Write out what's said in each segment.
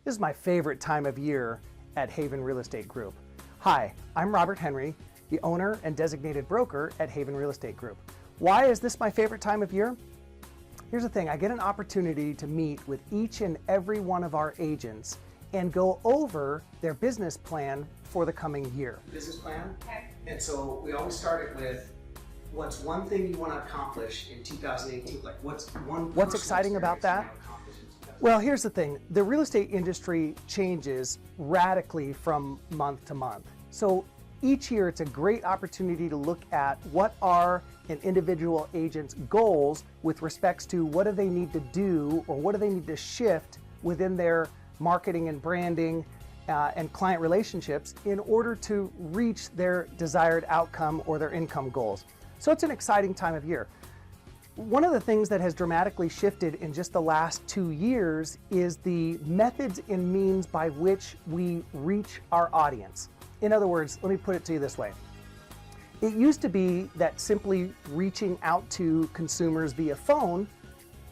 This is my favorite time of year at Haven Real Estate Group. Hi, I'm Robert Henry, the owner and designated broker at Haven Real Estate Group. Why is this my favorite time of year? Here's the thing, I get an opportunity to meet with each and every one of our agents and go over their business plan for the coming year. Business plan? Okay. And so we always start it with, what's one thing you want to accomplish in 2018? Like what's exciting about that? Well, here's the thing. The real estate industry changes radically from month to month. So each year it's a great opportunity to look at what are an individual agent's goals with respects to what do they need to do or what do they need to shift within their marketing and branding and client relationships in order to reach their desired outcome or their income goals. So it's an exciting time of year. One of the things that has dramatically shifted in just the last 2 years is the methods and means by which we reach our audience. In other words, let me put it to you this way. It used to be that simply reaching out to consumers via phone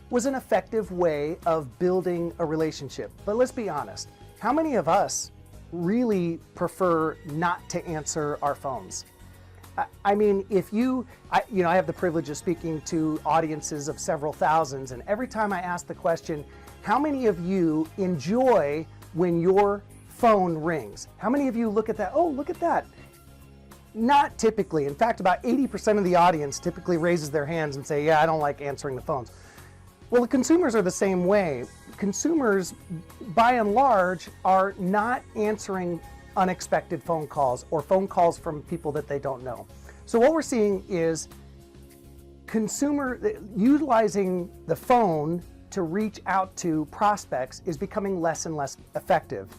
was an effective way of building a relationship. But let's be honest, how many of us really prefer not to answer our phones? I mean, I have the privilege of speaking to audiences of several thousands, and every time I ask the question, how many of you enjoy when your phone rings? How many of you look at that? Oh, look at that. Not typically. In fact, about 80% of the audience typically raises their hands and say, yeah, I don't like answering the phones. Well, the consumers are the same way. Consumers, by and large, are not answering unexpected phone calls or phone calls from people that they don't know. So what we're seeing is utilizing the phone to reach out to prospects is becoming less and less effective,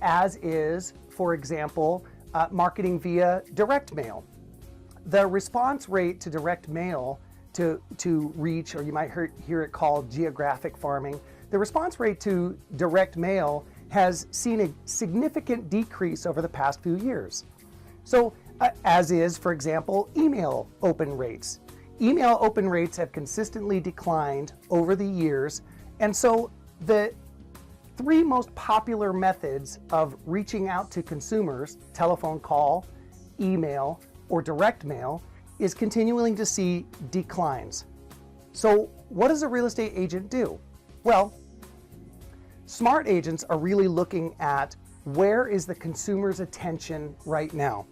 as is, for example, marketing via direct mail. The response rate to direct mail to reach, or you might hear it called geographic farming, the response rate to direct mail has seen a significant decrease over the past few years. So as is, for example, email open rates. Email open rates have consistently declined over the years, and so the 3 most popular methods of reaching out to consumers, telephone call, email, or direct mail, is continuing to see declines. So what does a real estate agent do? Well, smart agents are really looking at where is the consumer's attention right now.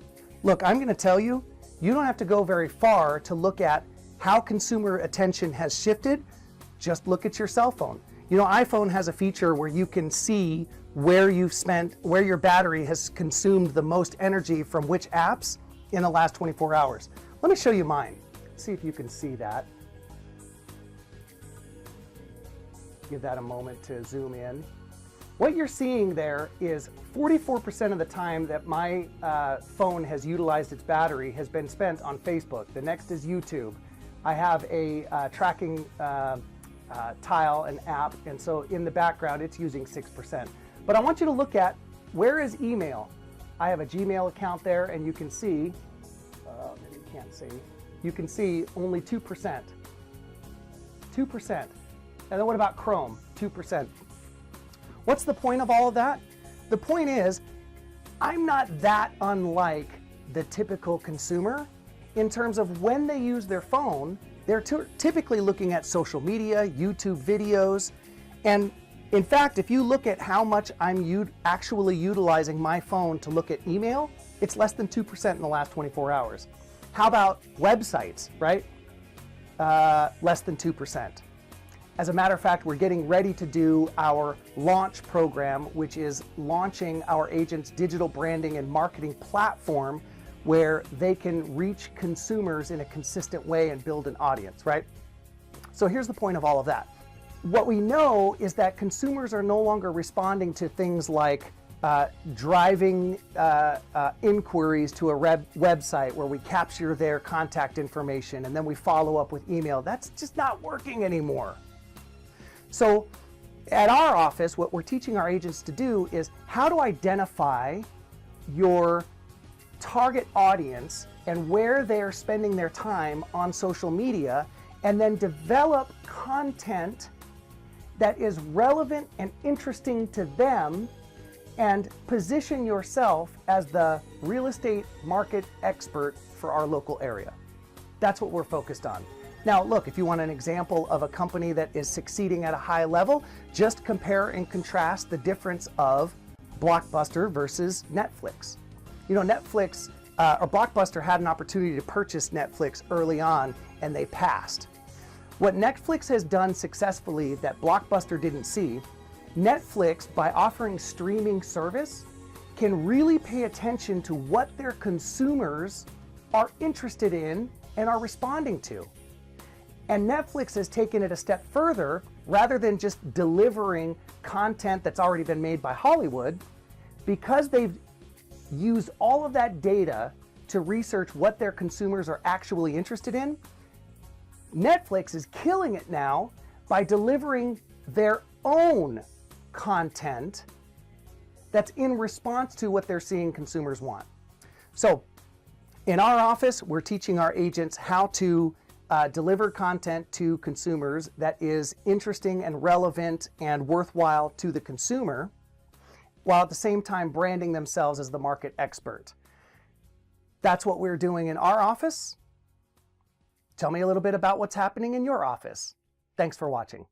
Look, I'm going to tell you, you don't have to go very far to look at how consumer attention has shifted. Just look at your cell phone. You know, iPhone has a feature where you can see where your battery has consumed the most energy from which apps in the last 24 hours. Let me show you mine. See if you can see that. Give that a moment to zoom in. What you're seeing there is 44% of the time that my phone has utilized its battery has been spent on Facebook. The next is YouTube. I have a tracking tile, an app, and so in the background it's using 6%. But I want you to look at, where is email? I have a Gmail account there, and you can see, maybe you can't see, you can see only 2%. 2%. And then what about Chrome? 2%. What's the point of all of that? The point is, I'm not that unlike the typical consumer in terms of when they use their phone, they're typically looking at social media, YouTube videos, and in fact, if you look at how much I'm actually utilizing my phone to look at email, it's less than 2% in the last 24 hours. How about websites, right? Less than 2%. As a matter of fact, we're getting ready to do our launch program, which is launching our agents' digital branding and marketing platform where they can reach consumers in a consistent way and build an audience, right? So here's the point of all of that. What we know is that consumers are no longer responding to things like driving inquiries to a website where we capture their contact information and then we follow up with email. That's just not working anymore. So at our office, what we're teaching our agents to do is how to identify your target audience and where they're spending their time on social media, and then develop content that is relevant and interesting to them, and position yourself as the real estate market expert for our local area. That's what we're focused on. Now, look, if you want an example of a company that is succeeding at a high level, just compare and contrast the difference of Blockbuster versus Netflix. You know, Netflix or Blockbuster had an opportunity to purchase Netflix early on, and they passed. What Netflix has done successfully that Blockbuster didn't see, Netflix, by offering streaming service, can really pay attention to what their consumers are interested in and are responding to. And Netflix has taken it a step further. Rather than just delivering content that's already been made by Hollywood, because they've used all of that data to research what their consumers are actually interested in, Netflix is killing it now by delivering their own content that's in response to what they're seeing consumers want. So in our office, we're teaching our agents how to deliver content to consumers that is interesting and relevant and worthwhile to the consumer, while at the same time branding themselves as the market expert. That's what we're doing in our office. Tell me a little bit about what's happening in your office. Thanks for watching.